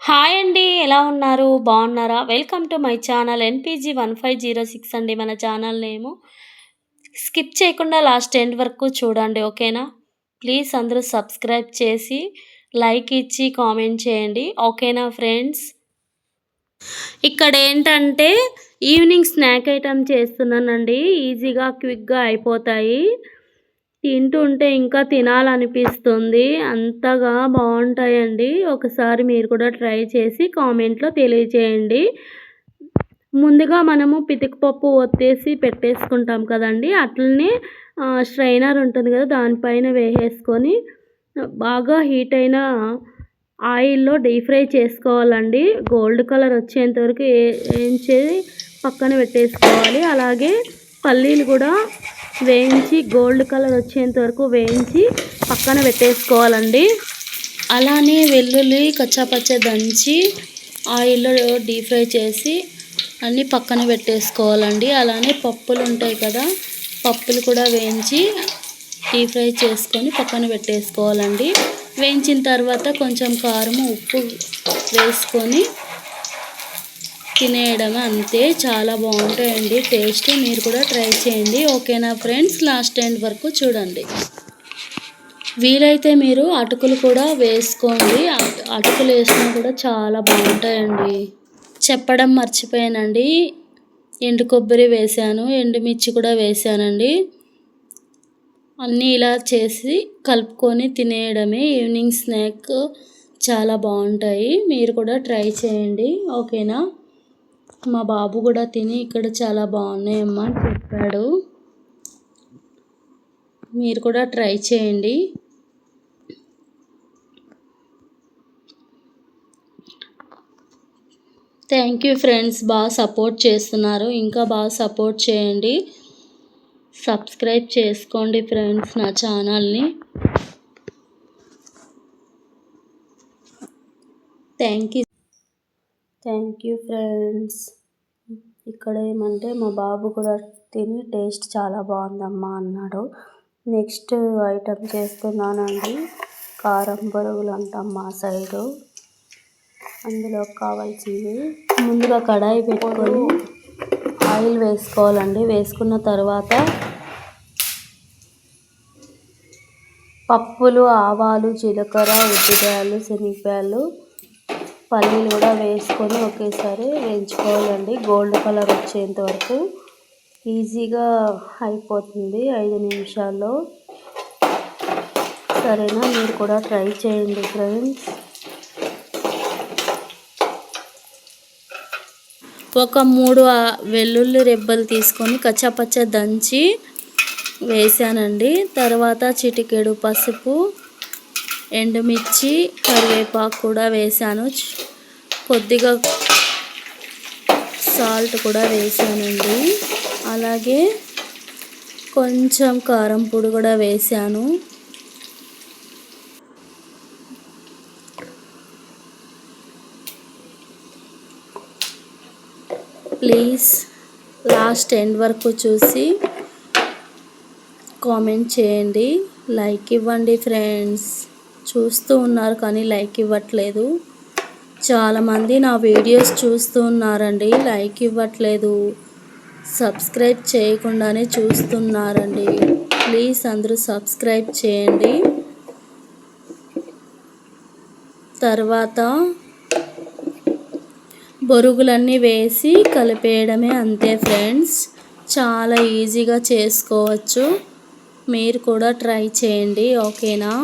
Hi అండి. ఎలా ఉన్నారు? బాగున్నారా? వెల్కమ్ టు మై ఛానల్ ఎన్‌పీజీ 1506 అండి మన ఛానల్ నేము. స్కిప్ చేయకుండా లాస్ట్ ఎండ్ వరకు చూడండి. ఓకేనా? ప్లీజ్ అందరూ సబ్స్క్రైబ్ చేసి, లైక్ ఇచ్చి, కామెంట్ చేయండి. ఓకేనా ఫ్రెండ్స్? ఇక్కడేంటంటే ఈవినింగ్ స్నాక్ ఐటెమ్ చేస్తున్నానండి. ఈజీగా, క్విక్‌గా అయిపోతాయి. తింటుంటే ఇంకా తినాలనిపిస్తుంది. అంతగా బావుంటాయండి. ఒకసారి మీరు కూడా ట్రై చేసి కామెంట్‌లో తెలియజేయండి. ముందుగా మనము పితికపప్పు ఒత్తేసి పెట్టేసుకుంటాం కదండీ! అట్లనే స్ట్రైనర్ ఉంటుంది కదా! దానిపైన వేసేసుకొని బాగా హీట్ అయిన ఆయిల్‌లో డీప్ ఫ్రై చేసుకోవాలండి. గోల్డ్ కలర్ వచ్చేంత వరకు ఏంచి పక్కన పెట్టేసుకోవాలి. అలాగే పల్లీలు కూడా వేయించి గోల్డ్ కలర్ వచ్చేంత వరకు వేయించి పక్కన పెట్టేసుకోవాలండి. అలానే వెల్లుల్లి కచ్చాపచ్చా దంచి ఆయిల్లో డీప్ ఫ్రై చేసి అన్నీ పక్కన పెట్టేసుకోవాలండి. అలానే పప్పులు ఉంటాయి కదా, పప్పులు కూడా వేయించి డీప్ ఫ్రై చేసుకొని పక్కన పెట్టేసుకోవాలండి. వేయించిన తర్వాత కొంచెం కారం, ఉప్పు వేసుకొని తినేయడమే, అంతే. చాలా బాగుంటాయండి టేస్ట్. మీరు కూడా ట్రై చేయండి. ఓకేనా ఫ్రెండ్స్? లాస్ట్ ఎండ్ వరకు చూడండి. వీలైతే మీరు అటుకులు కూడా వేసుకోండి. అటుకులు వేసినా కూడా చాలా బాగుంటాయండి. చెప్పడం మర్చిపోయానండి, ఎండు కొబ్బరి వేసాను, ఎండుమిర్చి కూడా వేసానండి. అన్నీ ఇలా చేసి కలుపుకొని తినేయడమే. ఈవినింగ్ స్నాక్ చాలా బాగుంటాయి. మీరు కూడా ట్రై చేయండి. ఓకేనా? మా బాబు కూడా తిని ఇక్కడ చాలా బాగున్నాయమ్మా అని చెప్పాడు. మీరు కూడా ట్రై చేయండి. Thank you friends. బాగా సపోర్ట్ చేస్తున్నారు. ఇంకా బాగా సపోర్ట్ చేయండి. సబ్స్క్రైబ్ చేసుకోండి ఫ్రెండ్స్ నా ఛానల్ని. Thank you friends. ఇక్కడ ఏమంటే మా బాబు కూడా తిని టేస్ట్ చాలా బాగుందమ్మా అన్నాడు. నెక్స్ట్ ఐటమ్ చేస్తున్నానండి. కారం బొరుగులు అంటాం మా సైడు. అందులో కావాల్సింది ముందుగా కడాయి పెట్టుకొని ఆయిల్ వేసుకోవాలండి. వేసుకున్న తర్వాత పప్పులు, ఆవాలు, జీలకర్ర, ఉద్దిపేయాలు, శనగపాయలు, పల్లీలు కూడా వేసుకొని ఒకేసారి వేయించుకోవాలండి. గోల్డ్ కలర్ వచ్చేంత వరకు. ఈజీగా అయిపోతుంది 5 నిమిషాల్లో. సరేనా? మీరు కూడా ట్రై చేయండి ఫ్రెండ్స్. ఒక 3 వెల్లుల్లి రెబ్బలు తీసుకొని కచ్చాపచ్చా దంచి వేసానండి. తర్వాత చిటికెడు పసుపు, ఎండుమిర్చి, కరివేపాకు కూడా వేసాను. కొద్దిగా సాల్ట్ కూడా వేసానండి. అలాగే కొంచెం కారం పొడి కూడా వేసాను. ప్లీజ్ లాస్ట్ ఎండ్ వరకు చూసి కామెంట్ చేయండి. లైక్ ఇవ్వండి ఫ్రెండ్స్. చూస్తూ ఉన్నారు కానీ లైక్ ఇవ్వట్లేదు. చాలామంది నా వీడియోస్ చూస్తూ ఉన్నారండి, లైక్ ఇవ్వట్లేదు. సబ్స్క్రైబ్ చేయకుండానే చూస్తున్నారండి. ప్లీజ్ అందరూ సబ్స్క్రైబ్ చేయండి. తర్వాత బొరుగులన్నీ వేసి కలిపేయడమే, అంతే ఫ్రెండ్స్. చాలా ఈజీగా చేసుకోవచ్చు. మీరు కూడా ట్రై చేయండి. ఓకేనా?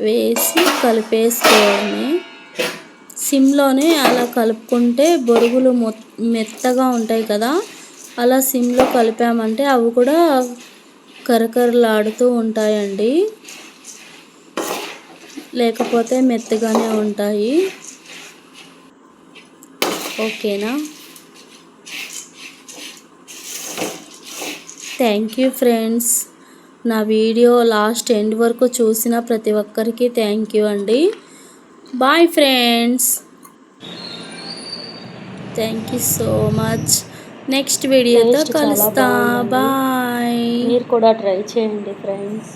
వేసి కలిపేసుకోవడమే. సిమ్లోనే అలా కలుపుకుంటే బొరుగులు మెత్తగా ఉంటాయి కదా, అలా సిమ్లో కలిపామంటే అవి కూడా కరకరలాడుతూ ఉంటాయండి. లేకపోతే మెత్తగానే ఉంటాయి. ఓకేనా? Thank you friends. నా వీడియో లాస్ట్ ఎండ్ వరకు చూసిన ప్రతి ఒక్కరికి థ్యాంక్ యూ అండి. Bye friends. Thank you so much. Next వీడియోతో టేస్ట్ చాలా కలుస్తా. బాగుందండి. బాయ్. మీరు కూడా ట్రై చేయండి ఫ్రెండ్స్.